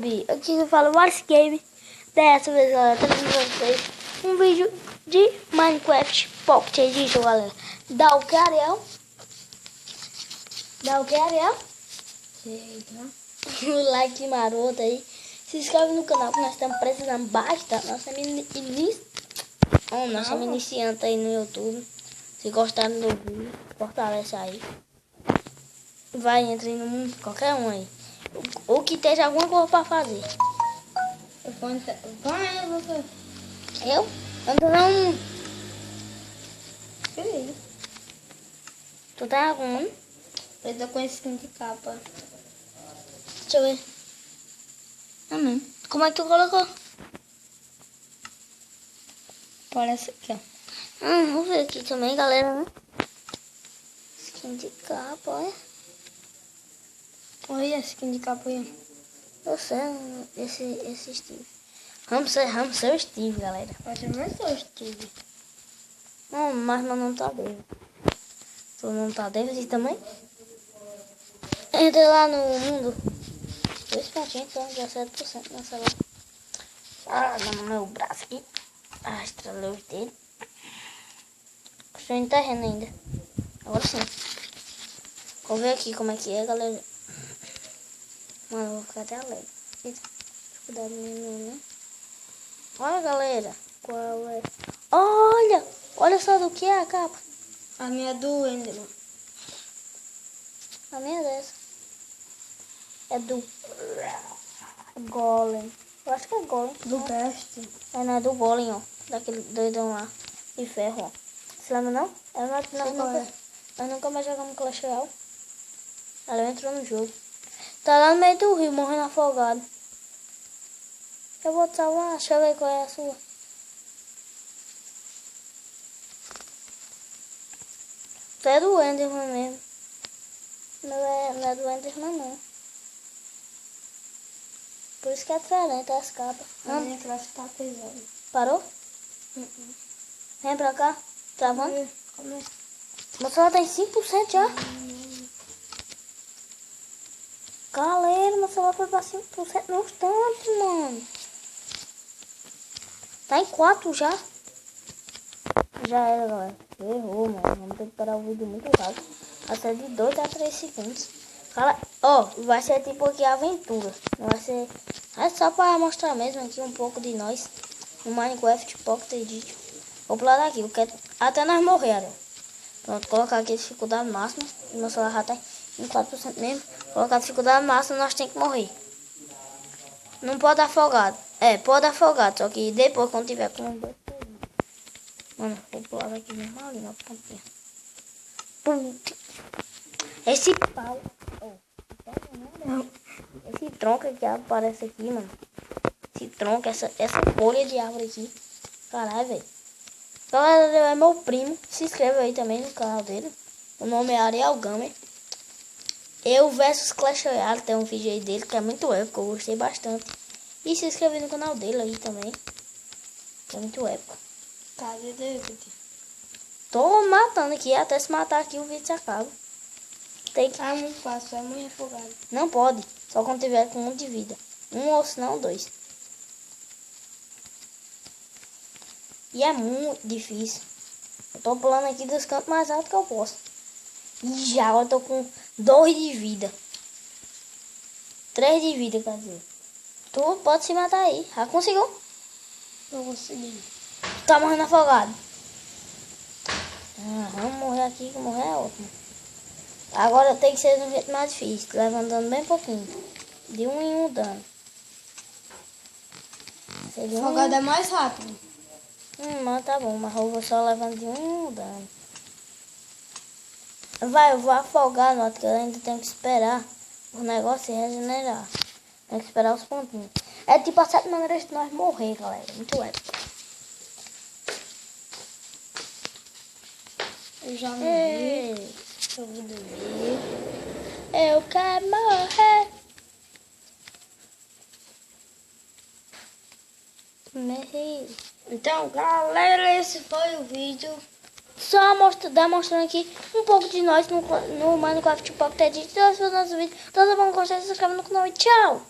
YouTube, aqui eu falo Wallace Game. Dessa vez, galera, trazendo pra vocês um vídeo de Minecraft Pocket Edition, galera. Dá o que, Ariel? Dá o que, Ariel? Sei, tá? O like maroto aí. Se inscreve no canal que nós estamos precisando bastante. Nós somos iniciantes aí no YouTube. Se gostaram do vídeo, fortalece aí. Vai, entre no mundo, qualquer um aí. Ou que esteja alguma coisa pra fazer. Vai, você. Eu? Ando não. Filho. Tu tá algum? Eu tô com skin de capa. Deixa eu ver. Ah, não. Como é que tu colocou? Parece aqui, ó. Vou ver aqui também, galera, né? Skin de capa, olha. Olha a skin de capa aí. Eu sei, esse Steve. Hamster Steve, galera. Pode ser mais só Steve. Não, mas meu nome tá David. Seu nome tá David também? Entra lá no mundo. 2 pontinhos, então 17% nessa lá. Ah, no meu braço aqui. Ah, estralei os dedos. Estou em terreno ainda. Agora sim. Vou ver aqui como é que é, galera. Mano, eu vou ficar até alegre. Cuidado, menino, né? Olha, galera. Qual é? Olha! Olha só do que é a capa. A minha é do Enderman. A minha é dessa. É do Golem. Eu acho que é Golem. Do Best. É, não é do Golem, ó. Daquele doidão lá. De ferro, ó. Você lembra não? Nós nunca mais jogamos Clash Royale. Ela entrou no jogo. Tá lá no meio do rio, morrendo afogado. Eu vou te salvar. Deixa eu ver qual é a sua. Você é do Enderman mesmo. Não é do Enderman, não. Por isso que é diferente as capas. A minha classe tá pesada. Parou? Vem pra cá. Travando? Como é? Meu celular tem 5% já. Galera, meu celular foi pra 5% no instante, mano. Tá em 4 já. Já era, galera. Errou, mano. Vamos ter que parar o vídeo muito rápido. Vai ser de 2 a 3 segundos. Fala, ó, vai ser tipo aqui aventura. Não vai ser... É só pra mostrar mesmo aqui um pouco de nós. No Minecraft Pocket Edition. Vou pular daqui, porque até nós morrer, ó. Pronto, colocar aqui a dificuldade máxima. Meu celular já tá em 4% mesmo. Colocar a dificuldade máxima, nós tem que morrer. Não pode afogado. É, pode afogado, só que depois quando tiver com... Mano, vou pular daqui mesmo ali na pontinha. Esse pau... Esse tronco que aparece aqui, mano. Esse tronco, essa folha de árvore aqui. Caralho, velho. Galera, ele é meu primo. Se inscreve aí também no canal dele. O nome é Ariel Gamer. Eu versus Clash Royale. Tem um vídeo aí dele que é muito épico. Eu gostei bastante. E se inscreve no canal dele aí também. Que é muito épico. Cadê David? Tô matando aqui. Até se matar aqui o vídeo se acaba. Tem que... Ah, muito fácil. É muito afogado. Não pode. Só quando tiver com 1 de vida. 1 ou se não 2. E é muito difícil. Eu tô pulando aqui dos cantos mais altos que eu posso. E já eu tô com 2 de vida. 3 de vida, quer dizer. Tu pode se matar aí. Já conseguiu? Não consegui. Tá morrendo afogado. Vamos morrer aqui, que morrer é ótimo. Agora tem que ser de um jeito mais difícil. Levando dano bem pouquinho. De 1 em 1 dano. Afogado é mais rápido. Mas tá bom, mas eu vou só levando de 1 em 1 dano. Vai, eu vou afogar, nota que eu ainda tenho que esperar o negócio se regenerar. Tem que esperar os pontinhos. É tipo as 7 maneiras de nós morrer, galera. Muito épico. Eu já morri. Eu vou dormir. Eu quero morrer. Morri. Então, galera, esse foi o vídeo. Só demonstrando aqui um pouco de nós no Minecraft Pocket Edition. Se você gostou do nosso vídeo, então tá bom, gostei, se inscreve no canal e tchau!